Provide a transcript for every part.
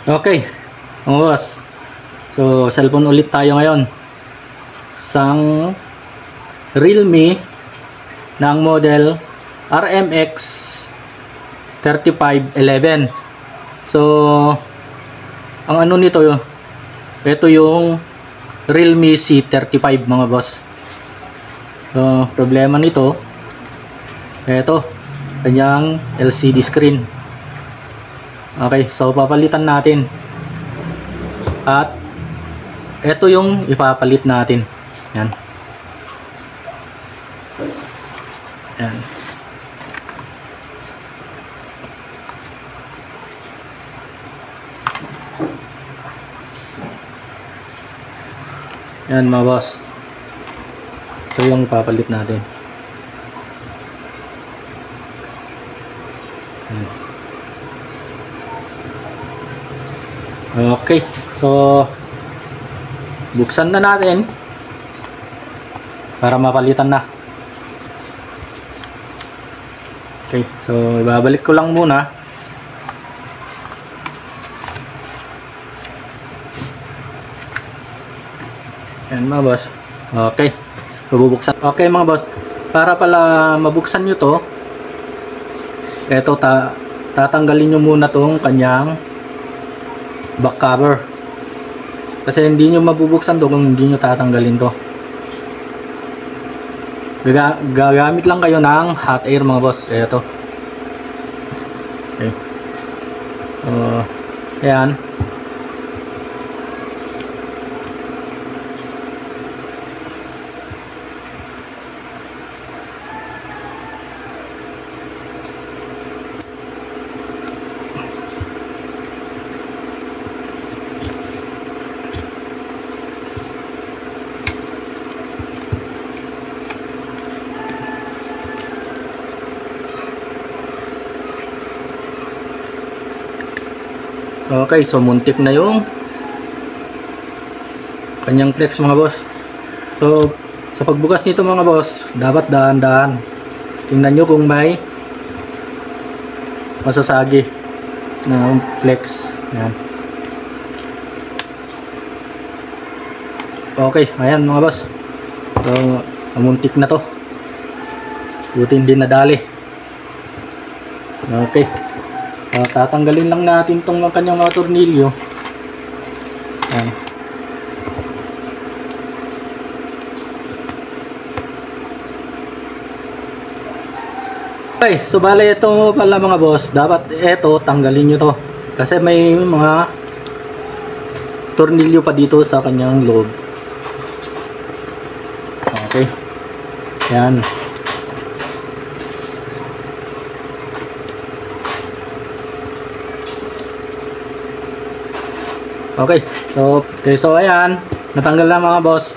Okay, mga boss. So, cellphone ulit tayo ngayon. Sang Realme ng model RMX 3511. So, ang ano nito, ito yung Realme C35 mga boss. So, problema nito, ito, kanyang LCD screen. Okay, so papalitan natin. At ito yung ipapalit natin. Yan. Yan. Yan mga boss. Ito yung ipapalit natin. Yan. Okay, so buksan na natin para mapalitan na. Okay, so ibabalik ko lang muna. Yan mga boss. Okay, so bubuksan. Okay mga boss, para pala mabuksan nyo to, eto tatanggalin nyo muna tong kanyang back cover, kasi hindi nyo mabubuksan to kung hindi nyo tatanggalin to. Gagamit lang kayo ng hot air mga boss. Eto. Okay. Ayan. Okay, so muntik na yung kanyang flex mga boss. So sa pagbukas nito mga boss, dapat dahan-dahan. Tingnan nyo kung may masasagi na flex. Yan. Okay, ayan mga boss. So muntik na to. Buti hindi nadali. Okay. Tatanggalin lang natin tong kanyang mga tornilyo. Ayan. Okay, so bale ito pala mga boss, dapat ito tanggalin nyo to kasi may mga tornilyo pa dito sa kanyang loob. Okay, yan. Okay, so ayan, natanggal na mga boss.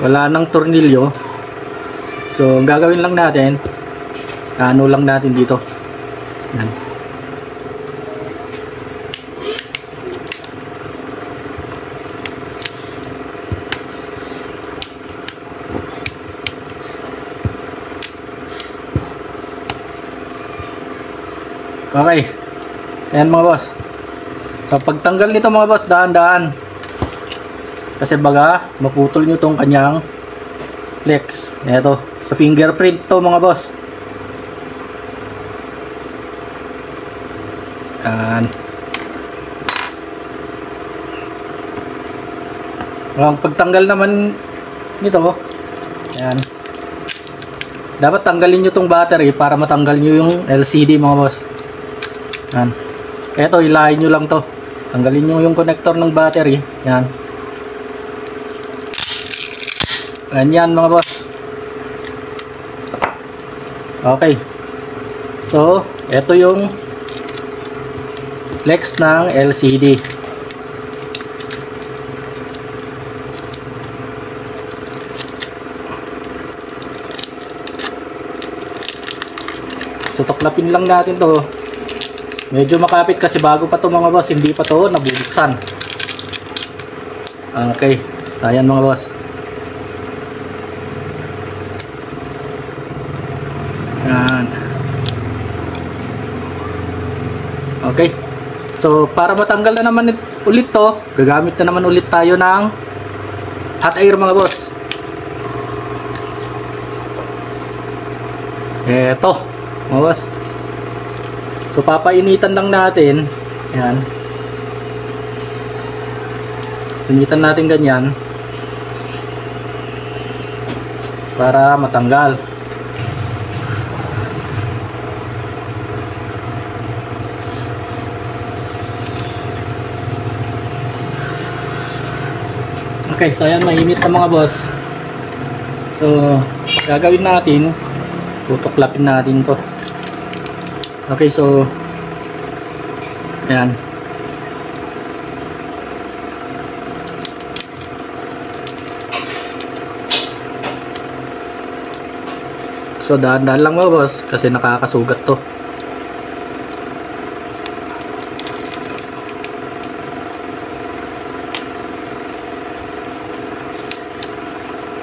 Wala nang tornilyo. So ang gagawin lang natin, ano lang natin dito. Yan. Okay. Ayan mga boss. So pagtanggal nito mga boss, dahan-dahan. Kasi baga maputol nyo tong kanyang flex. Ito, sa fingerprint to mga boss. Yan. Ang pagtanggal naman nito, yan. Dapat tanggalin nyo tong battery para matanggal nyo yung LCD mga boss. Yan. Ito, ilahin nyo lang to. Tanggalin nyo yung connector ng battery. Yan. Ganyan mga boss. Okay. So, ito yung flex ng LCD. So, tuklapin lang natin to. Medyo makapit kasi bago pa to mga boss, hindi pa to nabubuksan. Okay, ayan mga boss. Yan. Okay. So para matanggal na naman ulit to, gagamit na naman ulit tayo ng hot air mga boss. Eto mga boss. So papainitan lang natin. Yan. Initan natin ganyan para matanggal. Okay, so ayan, mainit na mga boss. So gagawin natin, tutuklapin natin to. Okay, so ayan. So dahan-dahan lang mga boss kasi nakakasugat to.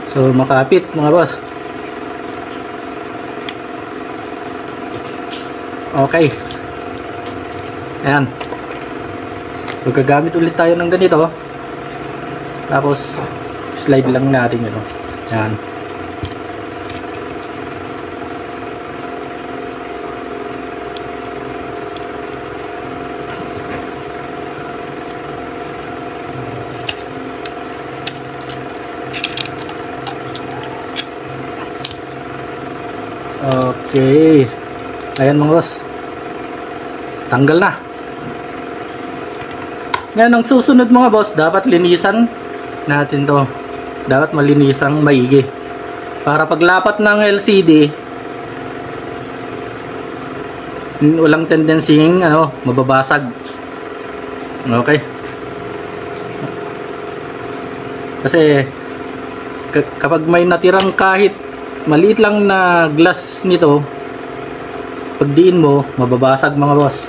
So makapit mga boss. Okay. Ayan. So gagamit ulit tayo ng ganito. Tapos slide lang natin ito. Ayan. Okay. Ayan mga boss. Tanggal na. Ngayon ang susunod mga boss, dapat linisan natin to. Dapat malinisang maigi. Para paglapat ng LCD, walang tendensing mababasag. Okay. Kasi kapag may natirang kahit maliit lang na glass nito, pagdiin mo, mababasag mga boss.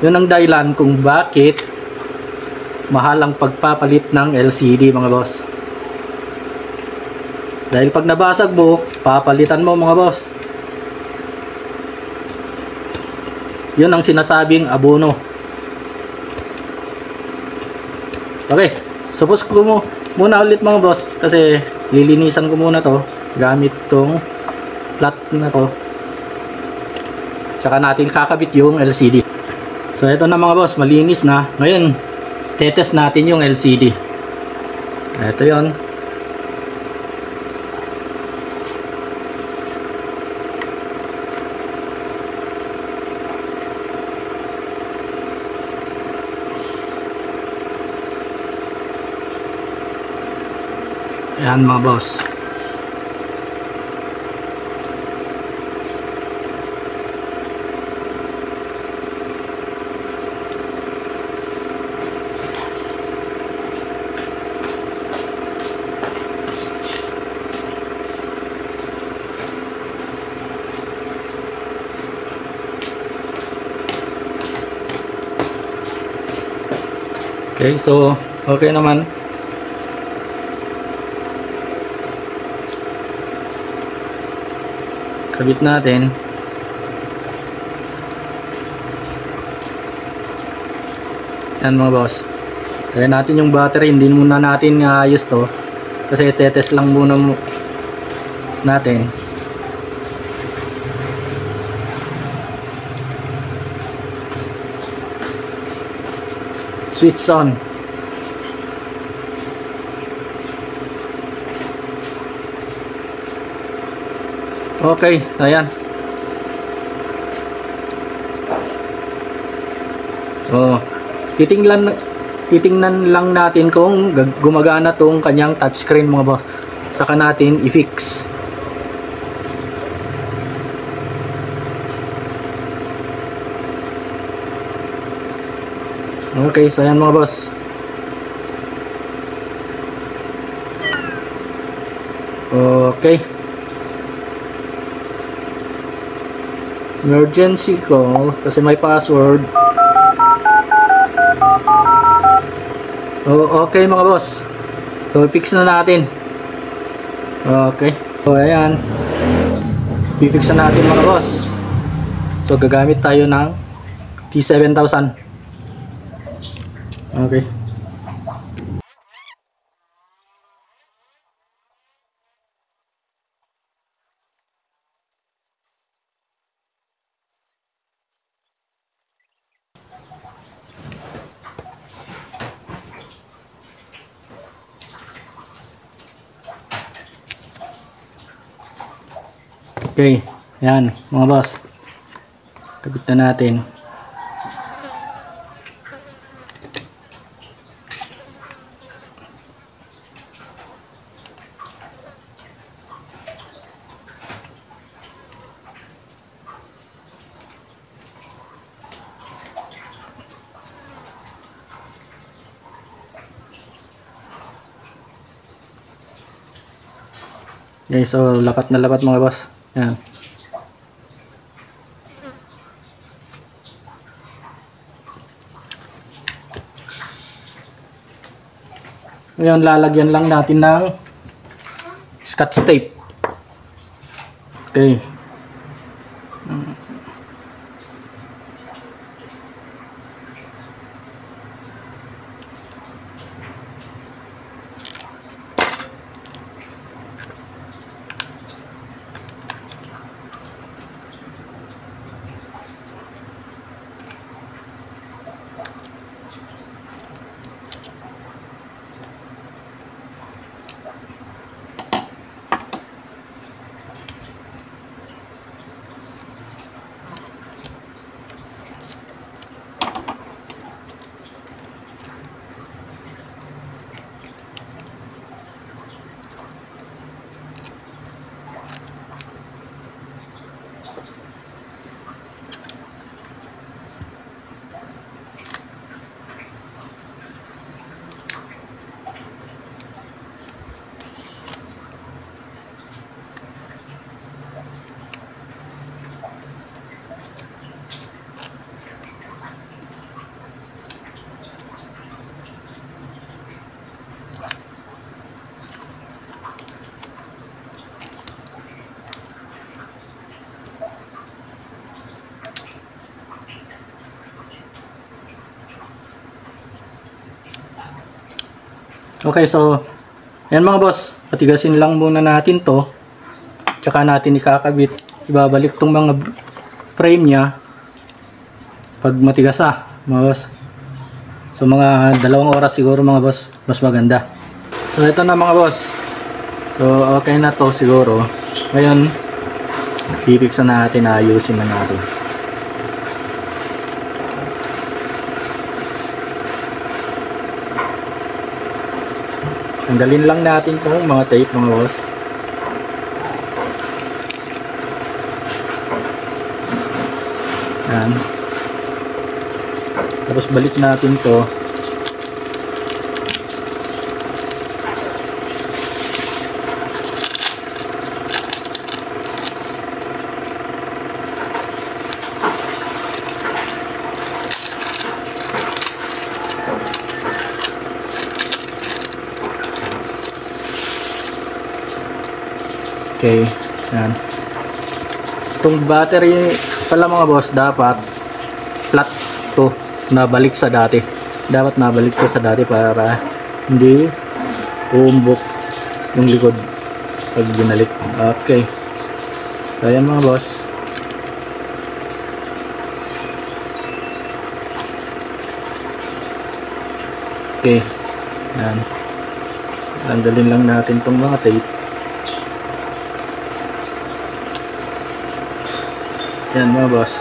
Yun ang dahilan kung bakit mahal ang pagpapalit ng LCD mga boss. Dahil pag nabasag mo, papalitan mo mga boss. Yun ang sinasabing abono. Okay, suppose ko mo muna ulit mga boss kasi lilinisan ko muna to gamit tong flat na to, tsaka natin kakabit yung LCD. So ito na mga boss, malinis na. Ngayon tetest natin yung LCD. Ito yon. Ayan mga boss. Okay, so okay naman. Kabit natin. Yan mga boss. Kaya natin yung battery, hindi muna natin ayos to kasi tetest lang muna natin. Switch on. Okay, ayan. Oh, titingnan lang natin kung gumagana tong kanyang touchscreen mga boss. Saka natin i-fix. Okay, so ayan mga boss. Okay. Emergency call kasi may password. Oh, okay mga boss. So fix na natin. Okay. So ayan. Fix na natin mga boss. So gagamit tayo ng T7000. Okay. Okay, yan mga boss. Kabit na natin. Okay, so lapat na lapat mga boss. Yan. Ngayon, lalagyan lang natin ng Scotch tape. Okay. Okay, so yan mga boss, patigasin lang muna natin to, tsaka natin ikakabit. Ibabalik tong mga frame nya pag matigas na mga boss. So mga 2 oras siguro mga boss, mas maganda. So ito na mga boss, so okay na to siguro. Ngayon pipiksa na natin, ayusin na natin. Tanggalin lang natin itong mga tape mga boss. Yan. Tapos balik natin to. Okay, yan. Itong battery pala mga boss, dapat flat to, nabalik sa dati. Dapat nabalik to sa dati para hindi uumbok yung likod pag binalik. Okay. So yan mga boss. Okay. Yan. Tanggalin lang natin tong mga tape. Yan mga boss.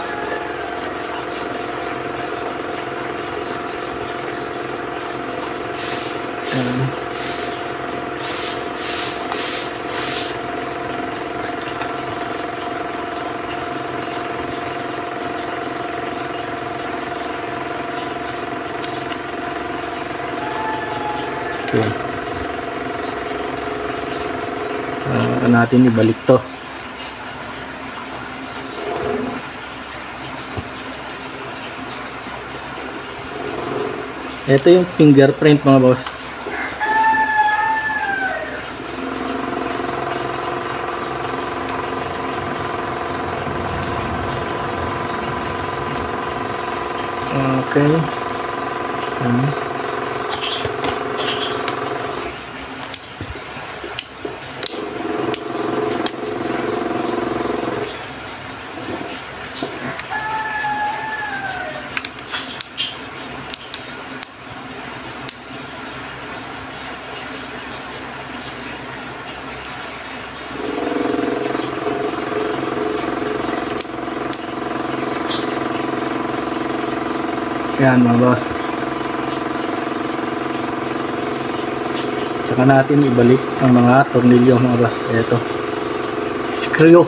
Yan. Okay. Natin ibalik to. Ito yung fingerprint mga boss. Okay. Yan mga boss. Saka natin ibalik ang mga tornilyo mga boss. Ito. Screw.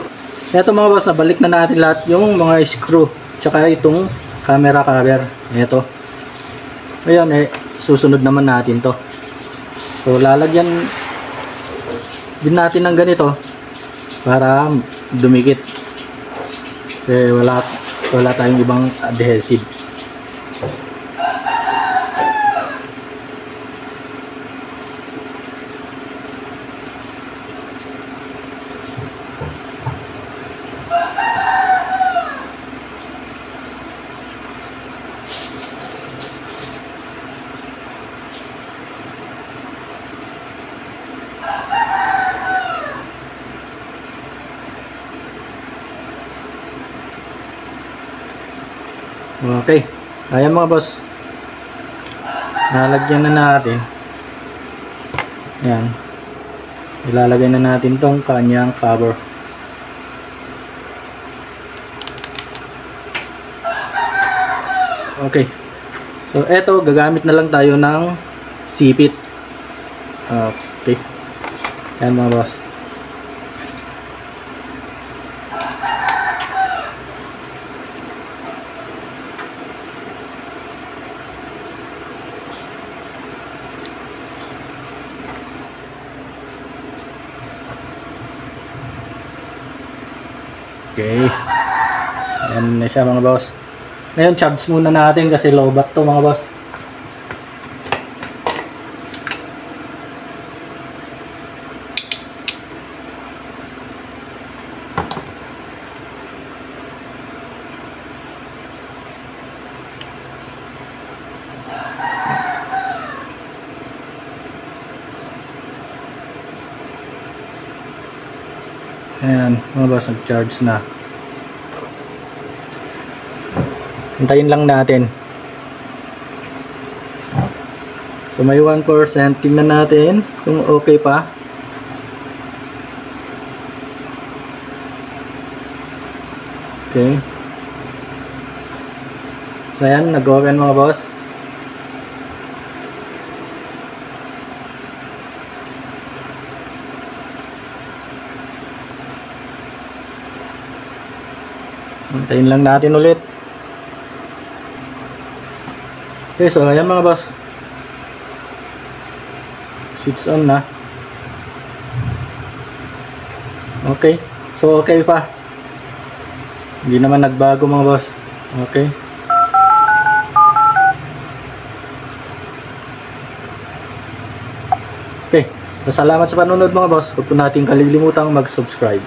Ito mga boss, nabalik na natin lahat yung mga screw. Tsaka itong camera cover. Ito. Ayan susunod naman natin to. So lalagyan din natin ng ganito para dumikit. Kasi wala tayong ibang adhesive. Okay. Ayan mga boss. Nalagyan na natin. Ayan. Ilalagay na natin tong kanyang cover. Okay. So eto, gagamit na lang tayo ng sipit. Okay. Ayan mga boss. Okay. Ayan na siya mga boss. Ngayon charge muna natin kasi low batt to mga boss. Ayan, mga boss, nag-charge na. Hintayin lang natin. So may 1%. Tingnan natin kung okay pa. Okay. So ayan, nag-open mga boss. Hintayin lang natin ulit. Okay, so ayan mga boss. Switch on na. Okay. So okay pa. Hindi naman nagbago mga boss. Okay. Okay. So, salamat sa panonood mga boss. Huwag po natin kalilimutang mag-subscribe.